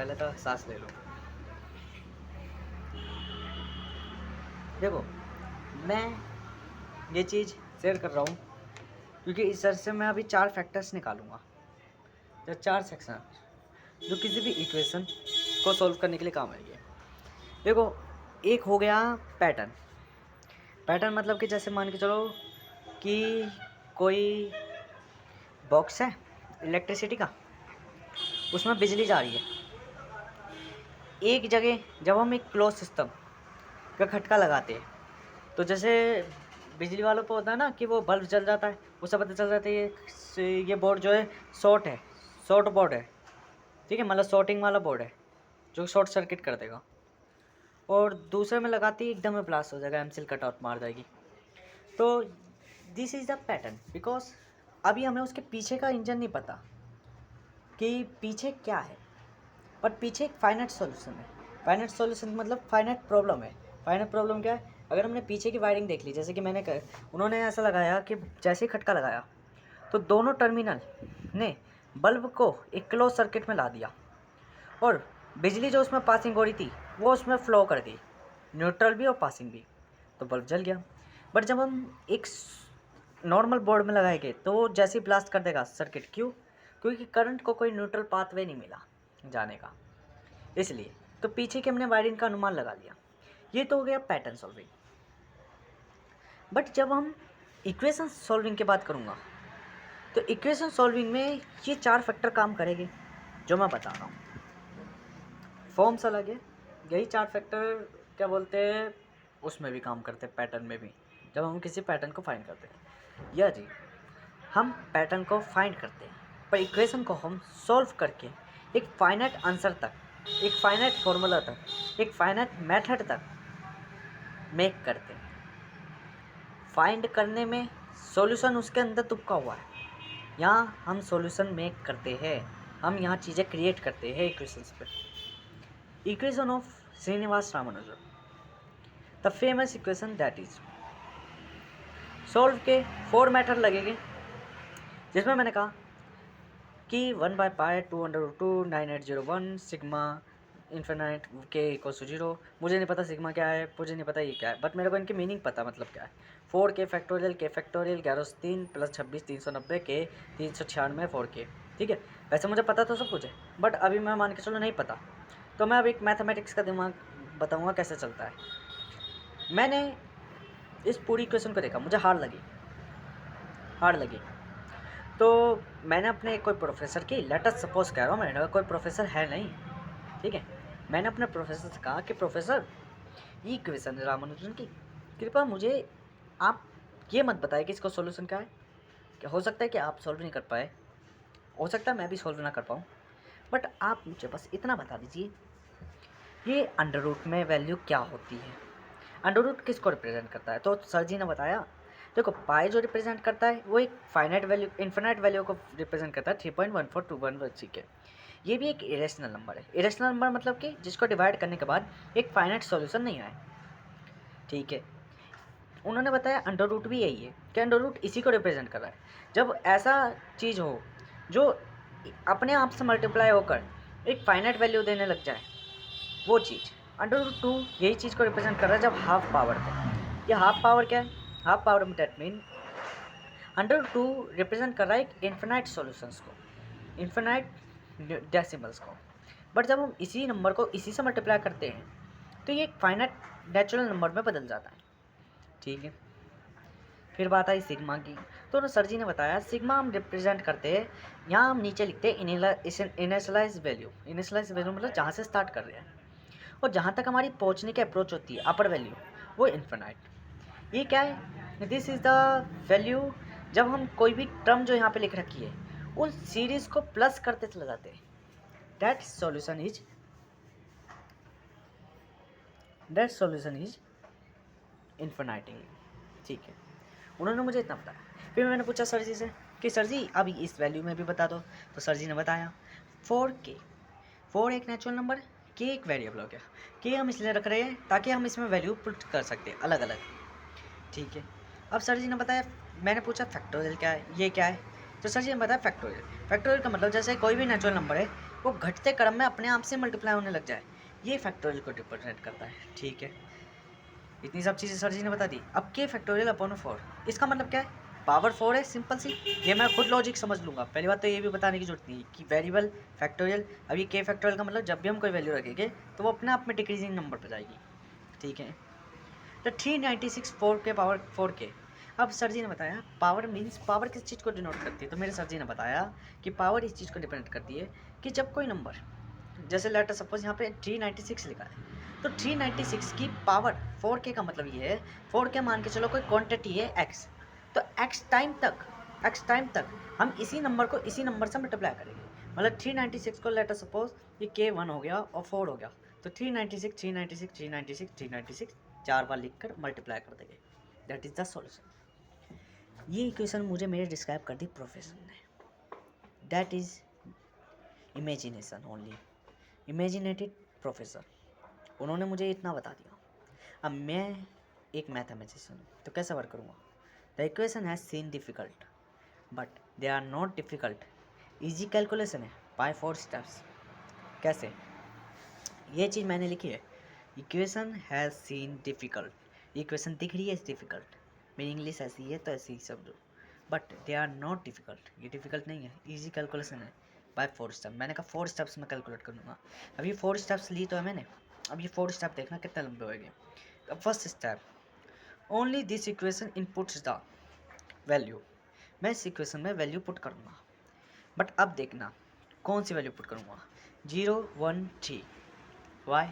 पहले तो सांस ले लो। देखो, मैं ये चीज़ शेयर कर रहा हूँ क्योंकि इस सर से मैं अभी 4 फैक्टर्स निकालूंगा, जो 4 सेक्शन जो किसी भी इक्वेशन को सॉल्व करने के लिए काम आएंगे। देखो, एक हो गया पैटर्न। पैटर्न मतलब कि जैसे मान के चलो कि कोई बॉक्स है इलेक्ट्रिसिटी का, उसमें बिजली जा रही है। एक जगह जब हम एक क्लोज सिस्टम का खटका लगाते हैं तो जैसे बिजली वालों को होता है ना कि वो बल्ब जल जाता है, उससे पता चल जाता है ये बोर्ड जो है शॉर्ट है, शॉर्ट बोर्ड है। ठीक है, मतलब शॉर्टिंग वाला बोर्ड है जो शॉर्ट सर्किट कर देगा। और दूसरे में लगाती ही एकदम ब्लास्ट हो जाएगा, एमसील कट आउट मार जाएगी। तो this is the pattern because अभी हमें उसके पीछे का इंजन नहीं पता कि पीछे क्या है, पर पीछे एक फाइनाइट सॉल्यूशन है। फाइनाइट सॉल्यूशन मतलब फाइनाइट प्रॉब्लम है। फाइनाइट प्रॉब्लम क्या है? अगर हमने पीछे की वायरिंग देख ली, जैसे कि उन्होंने ऐसा लगाया कि जैसे ही खटका लगाया तो दोनों टर्मिनल ने बल्ब को एक क्लोज सर्किट में ला दिया और बिजली जो उसमें पासिंग हो रही थी वो उसमें फ्लो कर दी, न्यूट्रल भी और पासिंग भी, तो बल्ब जल गया। बट जब हम एक नॉर्मल बोर्ड में लगाएंगे तो वो जैसे ही ब्लास्ट कर देगा सर्किट। क्यों? क्योंकि करंट को कोई न्यूट्रल पाथवे नहीं मिला जाने का, इसलिए। तो पीछे के हमने वायरिंग का अनुमान लगा लिया। ये तो हो गया पैटर्न सॉल्विंग। बट जब हम इक्वेशन सॉल्विंग की बात करूँगा तो इक्वेशन सॉल्विंग में ये 4 फैक्टर काम करेंगे जो मैं बता रहा हूँ। फॉर्म्स अलग है, यही 4 फैक्टर क्या बोलते हैं उसमें भी काम करते हैं, पैटर्न में भी। जब हम किसी पैटर्न को फाइंड करते हैं या जी हम पैटर्न को फाइंड करते हैं, पर इक्वेशन को हम सॉल्व करके एक फाइनाइट आंसर तक, एक फाइनाइट फॉर्मूला तक, एक फाइनाइट मेथड तक मेक करते हैं। फाइंड करने में सॉल्यूशन उसके अंदर तुपका हुआ है, यहाँ हम सॉल्यूशन मेक करते हैं, हम यहाँ चीज़ें क्रिएट करते हैं इक्वेशंस पे। Equation of Srinivasa Ramanujan, the famous equation that is solve के 4 मेथड लगेंगे, जिसमें मैंने कहा कि 1/π/2√2 9801 सिग्मा इन्फिनाइट के इक्वल टू 0। मुझे नहीं पता सिग्मा क्या है, मुझे नहीं पता ये क्या है, बट मेरे को इनकी मीनिंग पता, मतलब क्या है। 4 के फैक्टोरियल 11 से 3 + 26 390 के 396 4 के। ठीक है, वैसे मुझे पता तो सब कुछ है, बट अभी मैं मान के चलो नहीं पता, तो मैं अब एक मैथमेटिक्स का दिमाग बताऊँगा कैसे चलता है। मैंने इस पूरी इक्वेशन को देखा, मुझे हार्ड लगी। तो मैंने अपने कोई प्रोफेसर की, लेटर सपोज कह रहा हूँ, मेरा कोई प्रोफेसर है नहीं, ठीक है। मैंने अपने प्रोफेसर से कहा कि प्रोफेसर ये इक्वेशन है रामानुजन की, कृपया मुझे आप ये मत बताइए कि इसका सॉल्यूशन क्या है। क्या हो सकता है कि आप सॉल्व नहीं कर पाए, हो सकता है मैं भी सॉल्व ना कर पाऊँ, बट आप मुझे बस इतना बता दीजिए ये अंडर रूट में वैल्यू क्या होती है, अंडर रूट किसको रिप्रेजेंट करता है। तो सर जी ने बताया, देखो पाई जो रिप्रेजेंट करता है वो एक फाइनाइट वैल्यू, इन्फिनाइट वैल्यू को रिप्रेजेंट करता है 3.1421 के। ये भी एक इरेशनल नंबर है। इरेशनल नंबर मतलब कि जिसको डिवाइड करने के बाद एक फाइनाइट सॉल्यूशन नहीं आए, ठीक है। उन्होंने बताया अंडर रूट भी यही है कि अंडर रूट इसी को रिप्रेजेंट कर रहा है। जब ऐसा चीज़ हो जो अपने आप से मल्टीप्लाई होकर एक फाइनाइट वैल्यू देने लग जाए, वो चीज़ अंडर रूट 2 यही चीज़ को रिप्रेजेंट कर रहा है जब हाफ पावर पे। ये हाफ पावर क्या है? हाफ पावर में that mean under root 2 represent कर रहा है एक इन्फिनाइट सॉल्यूशंस को, इन्फिनाइट डेसिमल्स को। बट जब हम इसी नंबर को इसी से मल्टीप्लाई करते हैं तो ये एक फाइनाइट नेचुरल नंबर में बदल जाता है, ठीक है। फिर बात आई सिग्मा की, तो सर जी ने बताया सिग्मा हम रिप्रेजेंट करते हैं, यहाँ हम नीचे लिखते हैं इनिशियलाइज वैल्यू। इनिशियलाइज वैल्यू मतलब जहाँ से स्टार्ट कर रहे हैं और जहाँ तक हमारी पहुँचने की अप्रोच होती है अपर वैल्यू, वो इन्फिनाइट। ये क्या है? दिस इज़ द वैल्यू जब हम कोई भी टर्म जो यहाँ पे लिख रखी है उस सीरीज को प्लस करते चले जाते हैं, दैट सॉल्यूशन इज इन्फिनाइटिंग, ठीक है। उन्होंने मुझे इतना बताया। फिर मैंने पूछा सर जी से कि सर जी अभी इस वैल्यू में भी बता दो, तो सर जी ने बताया 4k, 4 एक नेचुरल नंबर, के एक वेरिएबल हो गया। के हम इसलिए रख रहे हैं ताकि हम इसमें वैल्यू पुट कर सकते हैं अलग अलग, ठीक है। अब सर जी ने बताया, मैंने पूछा फैक्टोरियल क्या है, ये क्या है, तो सर जी ने बताया फैक्टोरियल का मतलब जैसे कोई भी नेचुरल नंबर है वो घटते क्रम में अपने आप से मल्टीप्लाई होने लग जाए, ये फैक्टोरियल को रिप्रेजेंट करता है। ठीक है, इतनी सब चीज़ें सर जी ने बता दी। अब के फैक्टोरियल अपॉन 4, इसका मतलब क्या है, पावर 4 है, सिंपल सी, ये मैं खुद लॉजिक समझ लूँगा। पहली बात तो ये भी बताने की जरूरत नहीं कि वेरिएबल फैक्टोरियल, अब ये के फैक्टोरियल का मतलब जब भी हम कोई वैल्यू रखेंगे तो वो अपने आप में डिक्रीजिंग नंबर पर जाएगी। ठीक है, तो 396 4 के पावर 4 के। अब सर जी ने बताया पावर मीन्स, पावर किस चीज़ को डिनोट करती है, तो मेरे सर जी ने बताया कि पावर इस चीज़ को डिपेंड करती है कि जब कोई नंबर, जैसे लेटर सपोज यहाँ पे 396 लिखा है, तो 396 की पावर 4k का मतलब ये है, 4k मान के चलो कोई क्वांटिटी है x, तो x टाइम तक हम इसी नंबर को इसी नंबर से मल्टीप्लाई करेंगे। मतलब 396 को लेटर सपोज ये k1 हो गया और 4 हो गया, तो 396 396 396 396 4 बार लिख कर मल्टीप्लाई कर देंगे। That is the solution. ये इक्वेशन मुझे मेरे डिस्क्राइब कर दी प्रोफेसर ने। That is imagination only, imaginated professor, उन्होंने मुझे इतना बता दिया। अब मैं एक मैथमेटिशियन हूँ, तो कैसे वर्क करूँगा। The equation has seen difficult but they are not difficult, easy calculation है बाय 4 स्टेप्स। कैसे, ये चीज़ मैंने लिखी है, equation has seen difficult, equation दिख रही है डिफिकल्ट, मेरी इंग्लिश ऐसी है तो ऐसी ही सब दो, but they are not difficult, ये डिफिकल्ट नहीं है, ईजी कैलकुलेशन है बाय 4 स्टेप। मैंने कहा 4 स्टेप्स में कैलकुलेट कर लूँगा। अब ये 4 स्टेप्स ली तो है मैंने, अब ये 4 स्टेप देखना कितने लंबे होंगे। अब first step, only this equation inputs the value, मैं इस इक्वेशन में वैल्यू पुट करूँगा, बट अब देखना कौन सी वैल्यू पुट करूँगा, 0 1 3। Y,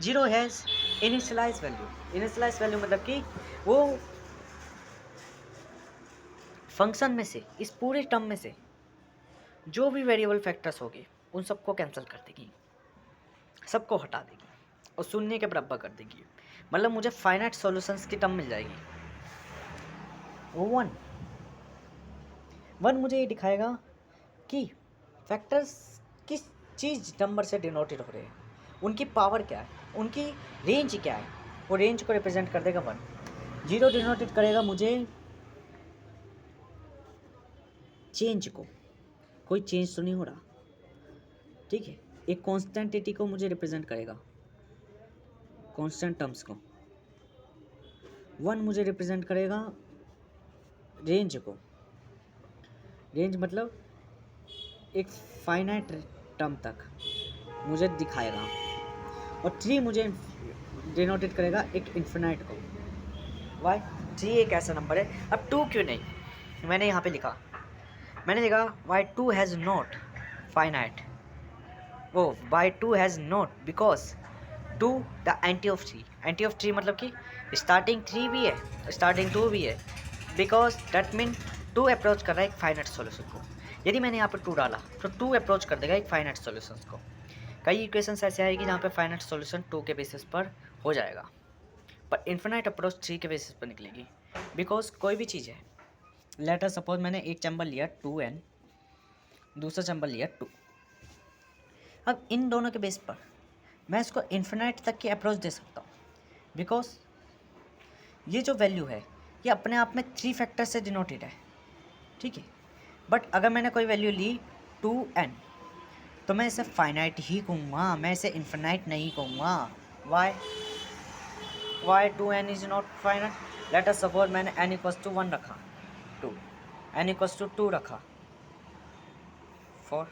0 has initialize value, initialize value मतलब कि वो फंक्शन में से, इस पूरे टर्म में से जो भी वेरिएबल फैक्टर्स होंगे उन सबको कैंसिल कर देगी, सबको हटा देगी और शून्य के बराबर कर देगी। मतलब मुझे फाइनाइट सॉल्यूशंस की टर्म मिल जाएगी। वो वन मुझे ये दिखाएगा कि फैक्टर्स किस चीज़ नंबर से डिनोटेड हो रहे हैं, उनकी पावर क्या है, उनकी रेंज क्या है, वो रेंज को रिप्रेजेंट कर देगा 1। 0 डिनोटेड करेगा मुझे चेंज को, कोई चेंज तो नहीं हो रहा। ठीक है, एक कॉन्स्टेंटिटी को मुझे रिप्रेजेंट करेगा, कांस्टेंट टर्म्स को। 1 मुझे रिप्रेजेंट करेगा रेंज को, रेंज मतलब एक फाइनाइट टर्म तक मुझे दिखाएगा, और 3 मुझे डिनोटेट करेगा एक इन्फिनाइट को। वाई, 3 एक ऐसा नंबर है। अब 2 क्यों नहीं, मैंने यहाँ पे लिखा, मैंने लिखा वाई 2 हैज़ नॉट फाइनाइट, वो Y 2 has not because 2 the anti of 3, anti of 3 मतलब कि स्टार्टिंग 3 भी है स्टार्टिंग 2 भी है, बिकॉज दैट मीन 2 अप्रोच कर रहा है एक फाइनाइट सॉल्यूशन को। यदि मैंने यहाँ पर 2 डाला तो 2 अप्रोच कर देगा एक फाइनाइट सॉल्यूशन को। कई इक्वेशंस ऐसे आएगी जहाँ पे फाइनाइट सॉल्यूशन 2 के बेसिस पर हो जाएगा, पर इन्फिनाइट अप्रोच 3 के बेसिस पर निकलेगी। बिकॉज कोई भी चीज़ है, लेटर सपोज मैंने एक चैम्बर लिया 2n, दूसरा चैम्बर लिया 2, अब इन दोनों के बेस पर मैं इसको इन्फिनाइट तक की अप्रोच दे सकता हूँ, बिकॉज ये जो वैल्यू है ये अपने आप में 3 फैक्टर से डिनोटेड है। ठीक है, बट अगर मैंने कोई वैल्यू ली 2n, तो मैं इसे फाइनाइट ही कहूँगा, मैं इसे इन्फिनाइट नहीं कहूँगा। Y 2n is not finite. Let us suppose मैंने n इक्वल्स टू 1 रखा, 2, n इक्वल्स टू 2 रखा, 4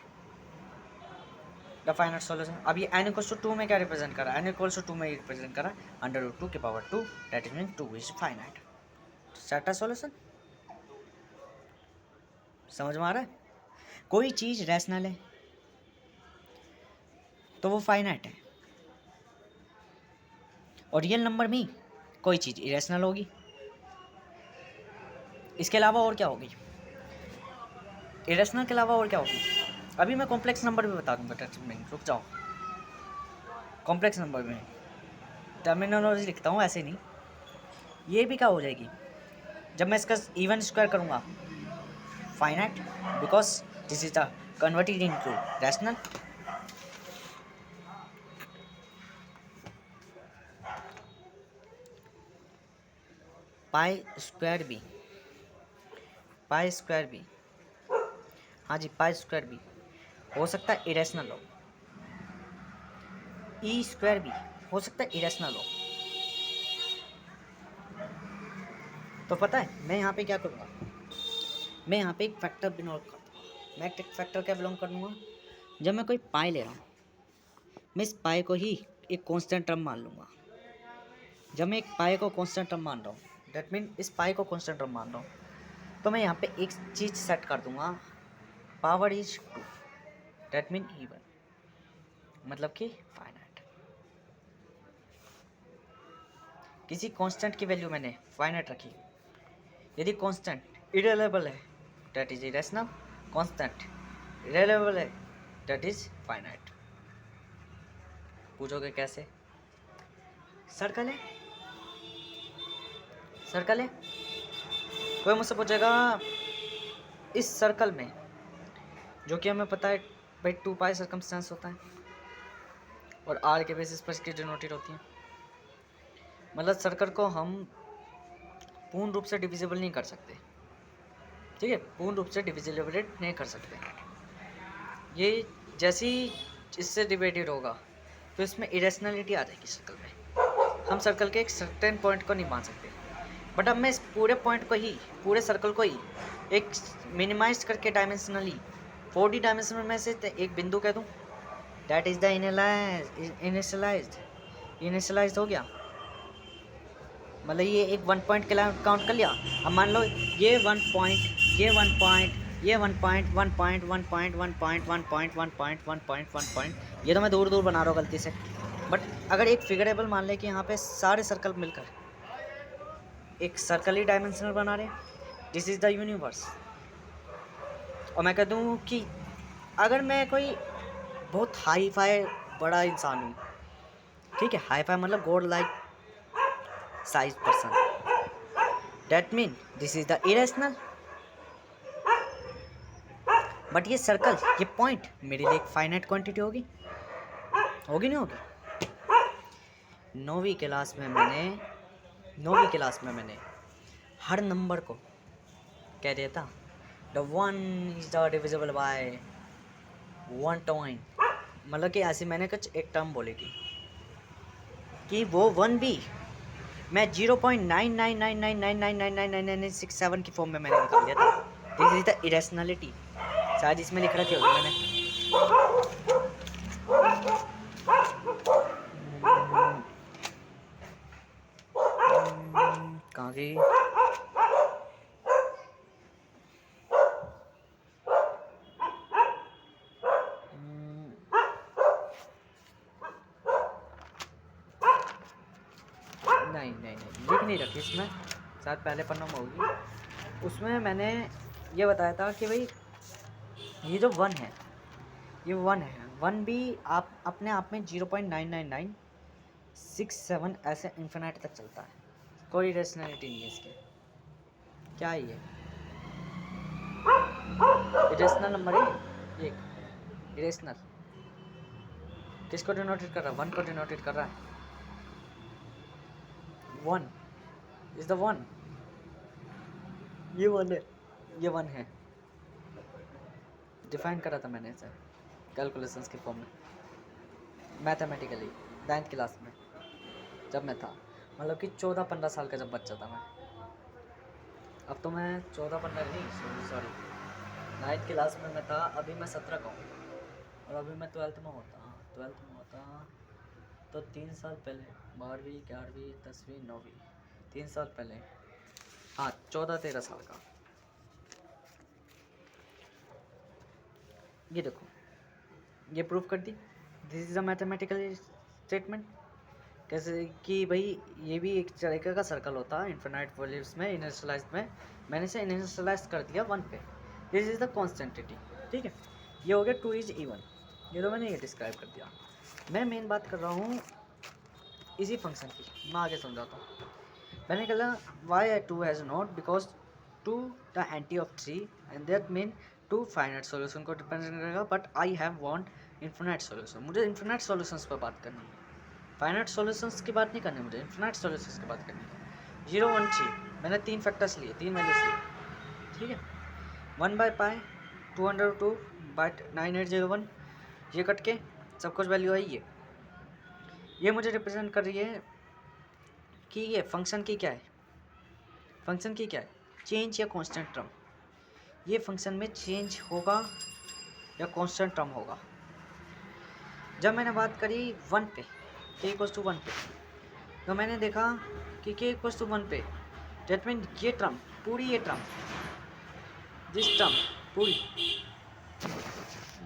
द फाइनाइट सॉल्यूशन। अब ये n इक्वल्स टू 2 में क्या रिप्रेजेंट कर रहा है, n इक्वल्स टू 2 में रिप्रेजेंट कर रहा है अंडर रूट 2 के power 2, that is mean 2 is finite. Set solution समझ में आ रहा है। कोई चीज़ रैशनल है तो वो फाइनाइट है, और रियल नंबर में कोई चीज़ इरेशनल होगी। इसके अलावा और क्या होगी, इरेशनल के अलावा और क्या होगी। अभी मैं कॉम्प्लेक्स नंबर भी बता दूंगा, रुक जाओ। कॉम्प्लेक्स नंबर में टर्मिनोलॉजी लिखता हूँ, ऐसे नहीं। ये भी क्या हो जाएगी जब मैं इसका इवन स्क्वायर करूँगा, finite, because this is the converted into rational. Pi square B, pi square B, हाँ जी पाई स्क्वायर बी हो सकता है इरेशनल हो, ई स्क्वायर भी हो सकता है इरेशनल हो। तो पता है मैं यहाँ पे क्या करूँगा, मैं यहाँ पे एक फैक्टर बिलोंग कर दूँगा। मैं एक फैक्टर क्या बिलोंग कर दूँगा, जब मैं कोई पाई ले रहा हूँ मैं इस पाई को ही एक कांस्टेंट टर्म मान लूँगा। जब मैं एक पाई को कांस्टेंट टर्म मान रहा हूँ, दैट मीन इस पाई को कांस्टेंट टर्म मान रहा हूँ, तो मैं यहाँ पे एक चीज़ सेट कर दूँगा, power is 2, that mean even, मतलब कि फाइनाइट। किसी कांस्टेंट की वैल्यू मैंने फाइनाइट रखी, यदि कांस्टेंट इरेलेबल है दैट इज इरेशनल, कांस्टेंट इरेलेबल है दैट इज फाइनाइट। पूछोगे कैसे? सर्कल है, सर्कल है। कोई मुझसे पूछेगा इस सर्कल में, जो कि हमें पता है भाई 2 पाई सर्कमस्टेंस होता है और आर के बेसिस पर इसकी डिनोटेड होती है। मतलब सर्कल को हम पूर्ण रूप से डिविजिबल नहीं कर सकते, ठीक है, पूर्ण रूप से डिविजिबल नहीं कर सकते। ये जैसे ही इससे डिवाइडेड होगा तो इसमें इरेशनलिटी आ जाएगी सर्कल में। हम सर्कल के एक सर्टेन पॉइंट को नहीं मान सकते, बट अब मैं इस पूरे पॉइंट को ही, पूरे सर्कल को ही एक मिनिमाइज करके डायमेंशनली 4D डायमेंशन में से एक बिंदु कह दूं, दैट इज द इनिशियलाइज्ड हो गया। मतलब ये एक 1 पॉइंट काउंट कर लिया। अब मान लो ये 1 पॉइंट, ये 1 पॉइंट, ये 1 point, 1 point, 1 point, 1 point, 1 point, 1 point, 1 point, 1 point, ये तो मैं दूर दूर बना रहा हूँ गलती से। बट अगर एक फिगरेबल मान ले कि यहाँ पे सारे सर्कल मिलकर एक सर्कल ही डायमेंशनल बना रहे, दिस इज द यूनिवर्स। और मैं कह दूँ कि अगर मैं कोई बहुत हाई फाई बड़ा इंसान हूँ, ठीक है, हाई फाई मतलब God like size person, that mean this is the irrational. But ये सर्कल, ये पॉइंट मेरे लिए एक फाइनाइट क्वांटिटी होगी, होगी नहीं होगी? 9वीं क्लास में मैंने हर नंबर को कह दिया था the 1 is the divisible by 1 टॉइन। मतलब कि ऐसे मैंने कुछ एक टर्म बोली थी कि वो 1 भी मैं 0.9999999967 की फॉर्म में मैंने निकाल दिया था। This is the irrationality. शायद इसमें लिख रखी होगी मैंने। कहाँ गई? नहीं लिख नहीं रखी इसमें, शायद पहले पन्नों में होगी। उसमें मैंने ये बताया था कि भाई ये जो 1 है, ये 1 है, 1 भी आप अपने आप में 0.99967 ऐसे इन्फिनाइट तक चलता है, कोई रेशनैलिटी नहीं है इसके। क्या है ये? इरेशनल नंबर है एक, इरेशनल किसको डिनोटेट कर रहा है? 1 को डिनोटेट कर रहा है। 1 इज द 1, ये 1 है, ये 1 है। डिफाइन करा था मैंने इसे कैलकुलेशंस की फॉर्म में, मैथमेटिकली 9th क्लास में जब मैं था, मतलब कि 14-15 साल का जब बच्चा था मैं। अब तो मैं 14-15 नहीं, सॉरी 9th क्लास में मैं था, अभी मैं 17 का हूँ और अभी मैं 12th में होता, हाँ 12th में होता, तो 3 साल पहले, 12वीं 11वीं 10वीं 9वीं, 3 साल पहले, हाँ 14-13 साल का। ये देखो, ये प्रूफ कर दी, this is a mathematical statement. कैसे कि भाई ये भी एक तरीके का सर्कल होता है इन्फिनाइट वैल्यूज में, इनिशियलाइज्ड में मैंने इसे इनिशियलाइज कर दिया 1 पे, दिस इज़ द कॉन्स्टेंटिटी, ठीक है। ये हो गया 2 इज इवन, ये तो मैंने ये डिस्क्राइब कर दिया। मैं मेन बात कर रहा हूँ इसी फंक्शन की, मैं आगे समझाता हूँ। मैंने कहा Y 2 has not, because 2 the anti of 3 and that mean 2 finite solution को डिपेंड करेगा, but I have want infinite solution. मुझे इन्फिनाइट सॉल्यूशंस पर बात करनी है, फाइनाइट सॉल्यूशंस की बात नहीं करनी, मुझे इन्फिनाइट सॉल्यूशंस की बात करनी है। 0 1 3 मैंने 3 फैक्टर्स लिए, 3 वैल्यूज लिए, ठीक है। 1/π 2/2 बट 9801 ये कट के सब कुछ वैल्यू आई ये मुझे रिप्रेजेंट कर रही है कि ये फंक्शन की क्या है, फंक्शन की क्या है, चेंज या कांस्टेंट टर्म। ये फंक्शन में चेंज होगा या कांस्टेंट टर्म होगा। जब मैंने बात करी 1 पे k इक्वल्स टू 1 पे, तो मैंने देखा कि k इक्वल्स टू 1 पे डेट मीन ये टर्म पूरी, ये टर्म, दिस टर्म पूरी,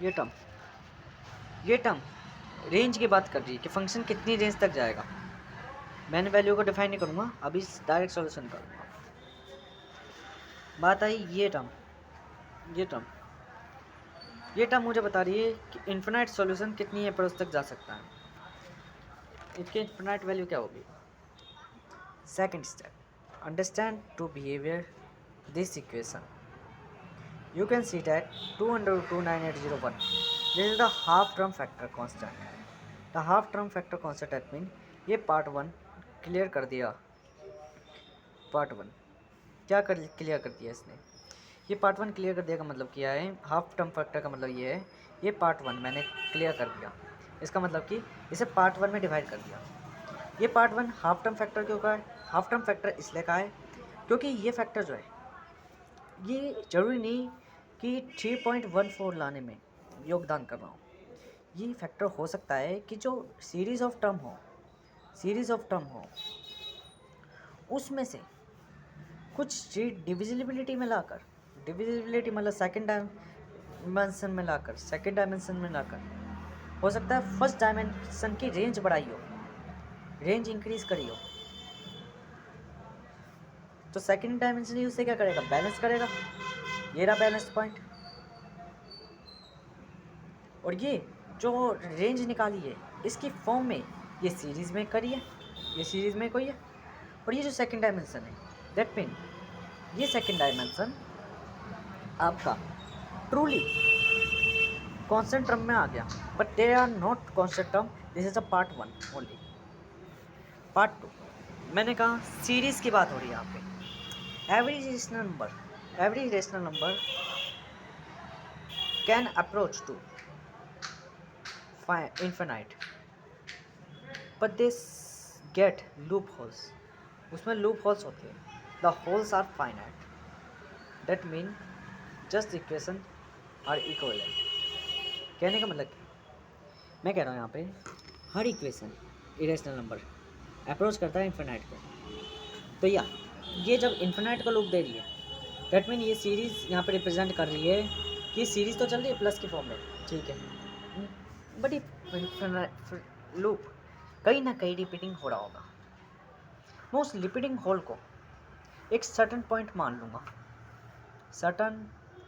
ये टर्म रेंज की बात कर रही है कि फंक्शन कितनी रेंज तक जाएगा। मैंने वैल्यू को डिफाइन नहीं करूँगा, अभी डायरेक्ट सॉल्यूशन करूँगा। बात आई ये टर्म, ये टर्म मुझे बता रही है कि इन्फिनाइट सॉल्यूशन कितनी अप्रोच तक जा सकता है, इसकी इन्फिनाइट वैल्यू क्या होगी। Second step, understand to behaviour this equation. You can see that 200/29801. This is the half term factor constant. The half term factor constant that means ये पार्ट 1 क्लियर कर दिया। पार्ट 1 क्या कर क्लियर कर दिया इसने, ये पार्ट 1 क्लियर कर दिया का मतलब क्या है, हाफ टर्म फैक्टर का मतलब ये है, ये पार्ट 1 मैंने क्लियर कर दिया। इसका मतलब कि इसे पार्ट 1 में डिवाइड कर दिया। ये पार्ट 1 हाफ टर्म फैक्टर क्यों का है, हाफ टर्म फैक्टर इसलिए का है क्योंकि ये फैक्टर जो है ये जरूरी नहीं कि 3.14 लाने में योगदान कर रहा हूँ। ये फैक्टर हो सकता है कि जो सीरीज़ ऑफ टर्म हो उसमें से कुछ डिविजिबिलिटी में लाकर, डिविजिबिलिटी मतलब सेकंड डायमेंशन में लाकर हो सकता है फर्स्ट डायमेंशन की रेंज बढ़ाई हो, रेंज इंक्रीज करी हो, तो सेकंड डायमेंशन ही उससे क्या करेगा, बैलेंस करेगा। ये रहा बैलेंस पॉइंट। और ये जो रेंज निकाली है इसकी फॉर्म में ये सीरीज़ में करी है, ये सीरीज़ में कोई है। और ये जो सेकंड डायमेंशन है दैट मीन ये सेकंड डायमेंशन आपका ट्रूली कांस्टेंट टर्म में आ गया, but they are not constant term, this is a part 1 only. Part 2 मैंने कहा सीरीज़ की बात हो रही है यहाँ पे। Every rational number can approach to infinite but they get loopholes, उसमें लूप होल्स होते हैं। The holes are finite, that mean just equation are equivalent. कहने का मतलब मैं कह रहा हूँ यहाँ पे हर इक्वेशन इरेशनल नंबर अप्रोच करता है इन्फिनाइट को। तो ये जब इन्फिनाइट को लूप दे रही है दैट मीन ये सीरीज़ यहाँ पे रिप्रेजेंट कर रही है कि सीरीज़ तो चल रही है प्लस की फॉर्म में, ठीक है, बट ये लूप कहीं ना कहीं रिपीटिंग हो रहा होगा। मैं उस रिपीटिंग होल को एक सर्टन पॉइंट मान लूँगा, सर्टन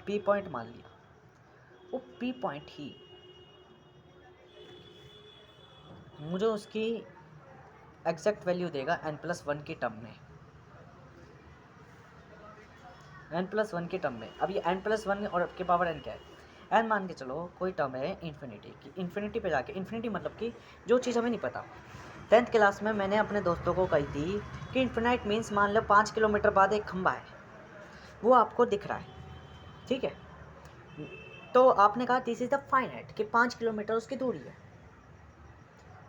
पी पॉइंट मान लिया। वो पी पॉइंट ही मुझे उसकी एग्जैक्ट वैल्यू देगा n+1 की टर्म में, n+1 की टर्म में। अब ये n+1 और के पावर n क्या है, n मान के चलो कोई टर्म है इन्फिनिटी की, इन्फिनिटी पे जाके, इन्फिनिटी मतलब कि जो चीज़ हमें नहीं पता। 10th क्लास में मैंने अपने दोस्तों को कही थी कि इन्फिनाइट मीन्स मान लो 5 किलोमीटर बाद एक खंबा है, वो आपको दिख रहा है, ठीक है, तो आपने कहा दिस इज़ द फाइनाइट कि 5 किलोमीटर उसकी दूरी है।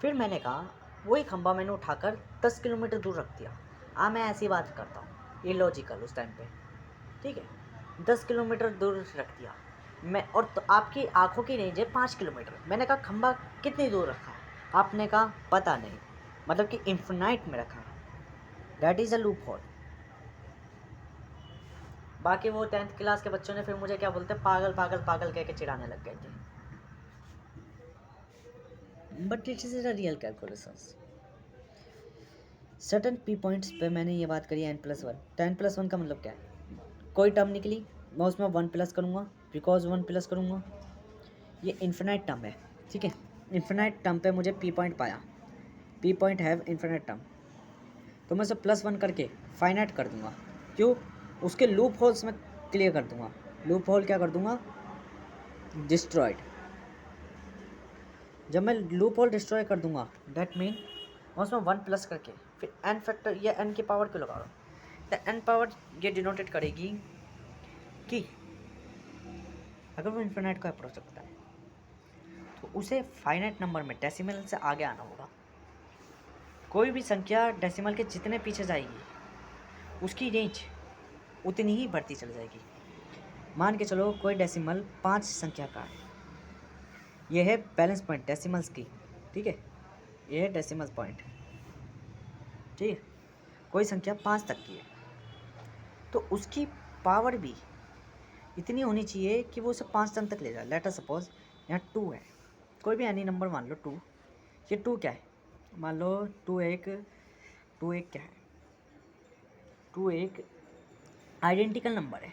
फिर मैंने कहा वही खंबा मैंने उठाकर 10 किलोमीटर दूर रख दिया। मैं ऐसी बात करता हूँ, ये लॉजिकल उस टाइम पे, ठीक है, 10 किलोमीटर दूर रख दिया मैं, और तो आपकी आंखों की रेंज है 5 किलोमीटर। मैंने कहा खंबा कितनी दूर रखा है, आपने कहा पता नहीं, मतलब कि इन्फिनाइट में रखा है। That is a loop hole. बाकी वो 10th क्लास के बच्चों ने फिर मुझे क्या बोलते, पागल पागल पागल कह के चिढ़ाने लग गए थे, but it is a real calculations. Certain P points पे मैंने ये बात करी n+1, तो n+1 का मतलब क्या है, कोई टर्म निकली मैं उसमें 1 प्लस करूँगा, बिकॉज 1 प्लस करूँगा, ये इन्फिनाइट टर्म है, ठीक है, इन्फिनाइट टर्म पे मुझे पी पॉइंट पाया, P point have infinite term, तो मैं उसे +1 करके फाइनाइट कर दूँगा। क्यों, उसके लूप होल्स में क्लियर कर दूँगा, लूप होल क्या कर दूँगा, डिस्ट्रॉयड। जब मैं लूप होल डिस्ट्रॉय कर दूँगा दैट मीन मैं उसमें 1 प्लस करके फिर n फैक्टर या n की पावर क्यों लगा रहा हूँ, तो n पावर ये डिनोटेट करेगी कि अगर वो इन्फिनाइट को अप्रोच करता है तो उसे फाइनाइट नंबर में डेसिमल से आगे आना होगा। कोई भी संख्या डेसिमल के जितने पीछे जाएगी उसकी रेंज उतनी ही बढ़ती चली जाएगी। मान के चलो कोई डेसिमल 5 संख्या का है, यह है बैलेंस पॉइंट डेसिमल्स की, ठीक है, यह है डेसिमल पॉइंट, ठीक है। कोई संख्या 5 तक की है तो उसकी पावर भी इतनी होनी चाहिए कि वो उसे 5 टन तक ले जाए। लेट अस सपोज यहाँ 2 है, कोई भी एनी नंबर मान लो 2, ये 2 क्या है, मान लो 2 एक क्या है, 2 एक आइडेंटिकल नंबर है।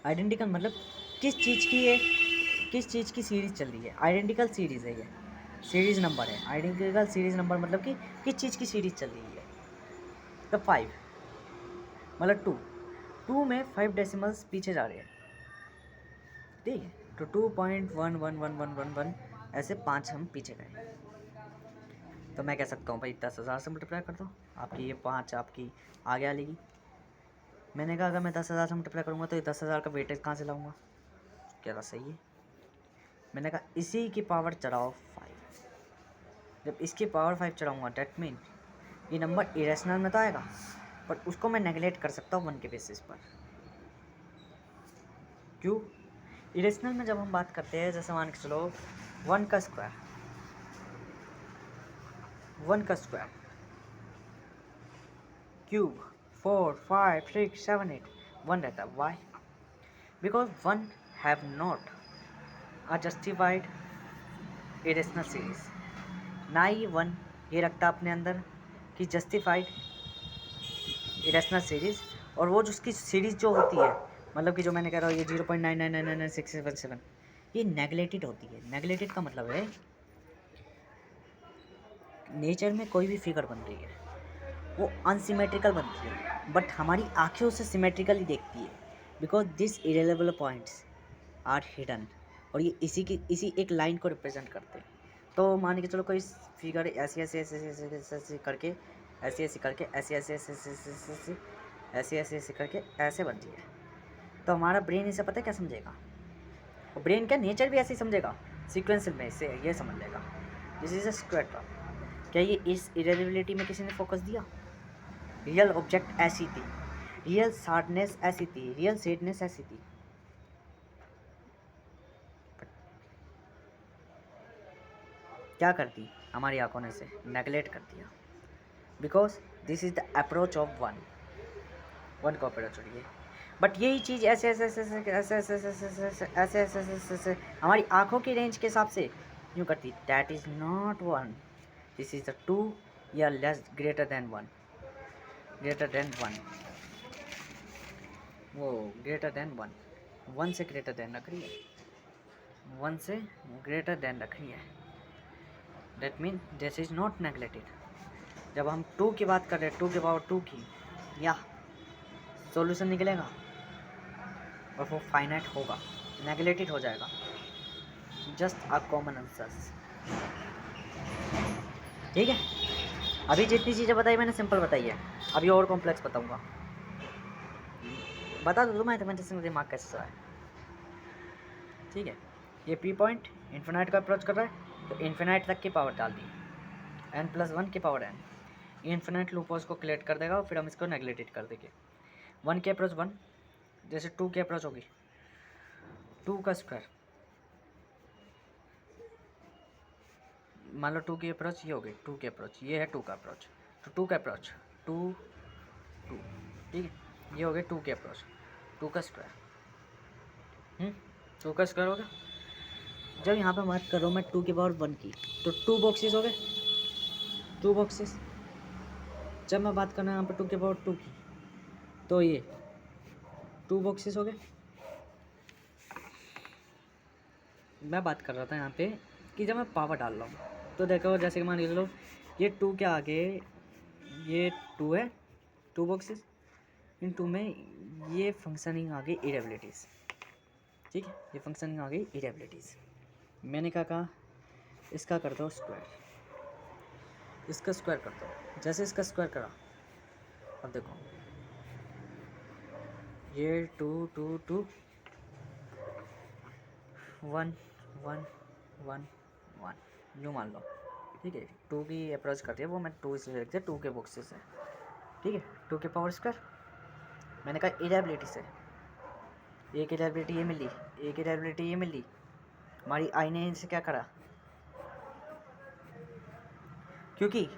आइडेंटिकल मतलब किस चीज़ की सीरीज़ चल रही है, आइडेंटिकल सीरीज़ है, ये सीरीज़ नंबर है। आइडेंटिकल सीरीज़ नंबर मतलब कि किस चीज़ की सीरीज़ चल रही है। तो 5 मतलब 2 में 5 डेसिमल्स पीछे जा रहे हैं, ठीक है। तो 2.11111 ऐसे 5 हम पीछे गए। तो मैं कह सकता हूँ भाई 10,000 से मल्टीप्लाई कर दो, आपकी ये 5 आपकी आगे आ लेगी। मैंने कहा अगर मैं 10,000 से मल्टीप्लाई करूँगा तो ये 10,000 का वेटेज कहाँ से लाऊंगा, क्या सही है। मैंने कहा इसी की पावर चढ़ाओ 5, जब इसकी पावर 5 चढ़ाऊँगा डेट मीन ये नंबर इरेशनल में तो आएगा, पर उसको मैं नेगलेक्ट कर सकता हूँ 1 के बेसिस पर। क्यों? इरेशनल में जब हम बात करते हैं, जैसे मान के चलो 1 का स्क्वायर, 1 का स्क्वायर क्यूब 4 5 6 7 8 1 रहता है। Why? Because 1 have not a justified irrational series. ना ही 1 ये रखता अपने अंदर कि जस्टिफाइड इरेशनल सीरीज, और वो जो उसकी सीरीज जो होती है, मतलब कि जो मैंने कह रहा हूँ ये 0.9999677 ये नेगलेटेड होती है। नेगलेटेड का मतलब है नेचर में कोई भी फिगर बन रही है वो अनसिमेट्रिकल बनती है, बट हमारी आँखें उसे सिमेट्रिकल ही देखती है, बिकॉज दिस इरेलेबल पॉइंट्स आर हिडन, और ये इसी एक लाइन को रिप्रेजेंट करते हैं। तो मान के चलो कोई फिगर ऐसे ऐसे ऐसे ऐसे ऐसे ऐसे करके ऐसे ऐसे करके ऐसे ऐसे ऐसे ऐसे ऐसे ऐसे ऐसे ऐसे ऐसे करके ऐसे बनती है, तो हमारा ब्रेन इसे पता है क्या समझेगा, और ब्रेन क्या नेचर भी ऐसे ही समझेगा, सीक्वेंशियल में इसे ये समझ लेगा this is a square term. क्या ये इस इरेलेबिलिटी में किसी ने फोकस दिया? रियल ऑब्जेक्ट ऐसी थी, रियल शार्पनेस ऐसी थी, रियल सेडनेस ऐसी थी, क्या करती हमारी आंखों ने इसे नेगलेक्ट कर दिया। Because this is the approach of 1 को अप्रोच हो रही है, बट यही चीज़ ऐसे ऐसे ऐसे ऐसे ऐसे ऐसे ऐसे ऐसे ऐसे ऐसे ऐसे ऐसे हमारी आंखों की रेंज के हिसाब से यूँ करती। That is not 1, this is the 2 या less greater than 1, greater than 1, वो ग्रेटर देन 1 से ग्रेटर देन रख रही है, 1 से ग्रेटर देन रख रही है। That mean this is not neglected. जब हम 2 की बात कर रहे हैं, 2 के पावर 2 की, या सॉल्यूशन निकलेगा और वो फाइनाइट होगा, नेगलेक्टेड हो जाएगा। जस्ट अ कॉमन आंसर्स, ठीक है। अभी जितनी चीज़ें बताई मैंने सिंपल बताई है, अभी और कॉम्प्लेक्स बताऊंगा। बता दो मैथमेटिक्स में दिमाग कैसे चला है, ठीक है। ये पी पॉइंट इन्फिनाइट का अप्रोच कर रहा है, तो इन्फिनाइट तक की पावर डाल दी, n+1 की पावर n, इन्फिनाइट लूपोस को क्लियर कर देगा और फिर हम इसको नेगलेक्टेड कर देंगे। 1 की अप्रोच 1, जैसे 2 की अप्रोच होगी 2 का स्क्वायर, मान लो 2 की अप्रोच ये होगी, 2 की अप्रोच ये है 2 का अप्रोच, तो 2 का अप्रोच 2 2, ठीक है। ये हो गया 2 की अप्रोच, 2 का स्क्वायर, 2 का स्क्वायर हो गया। जब यहाँ पे बात कर रहा हूँ मैं 2 की पावर 1 की, तो 2 बॉक्सेस हो गए, 2 बॉक्सेस। जब मैं बात करना यहाँ पे 2 की पावर 2 की, तो ये 2 बॉक्सेस हो गए। मैं बात कर रहा था यहाँ पे कि जब मैं पावर डाल रहा हूँ तो देखो, जैसे कि मान लो ये 2 के आगे ये 2 है, 2 बॉक्सेस, इन 2 में ये फंक्शनिंग आ गई इरेबिलिटीज़, ठीक है। ये फंक्शनिंग आ गई इरेबिलिटीज़। मैंने क्या कहा, इसका कर दो स्क्वायर, इसका स्क्वायर कर दो। जैसे इसका स्क्वायर करा, अब देखो ये 2 2 2 1 1 1 1 यूँ मान लो, ठीक है। 2 की अप्रोच करती है वो, मैं 2 इसलिए लिख दिया 2 के बॉक्सेस से, ठीक है। 2 के पावर स्क्वायर, मैंने कहा इरेबिलिटी से, एक इरेबिलिटी ये मिली, एक इरेबिलिटी ये मिली, हमारी आई ने इनसे क्या करा, क्योंकि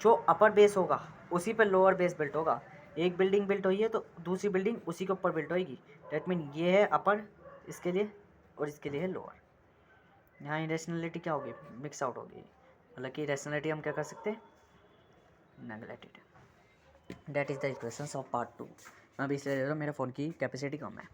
जो अपर बेस होगा उसी पर लोअर बेस बिल्ट होगा। एक बिल्डिंग बिल्ट हुई है तो दूसरी बिल्डिंग उसी के ऊपर बिल्ट होएगी। डेट मीन ये है अपर इसके लिए और इसके लिए है लोअर। यहाँ इरेशनलिटी क्या होगी, मिक्स आउट होगी, मतलब कि इरेशनलिटी हम क्या कर सकते हैं, neglected. That is the equations of part 2। मैं अभी इसलिए दे रहा हूँ, मेरे फ़ोन की कैपेसिटी कम है।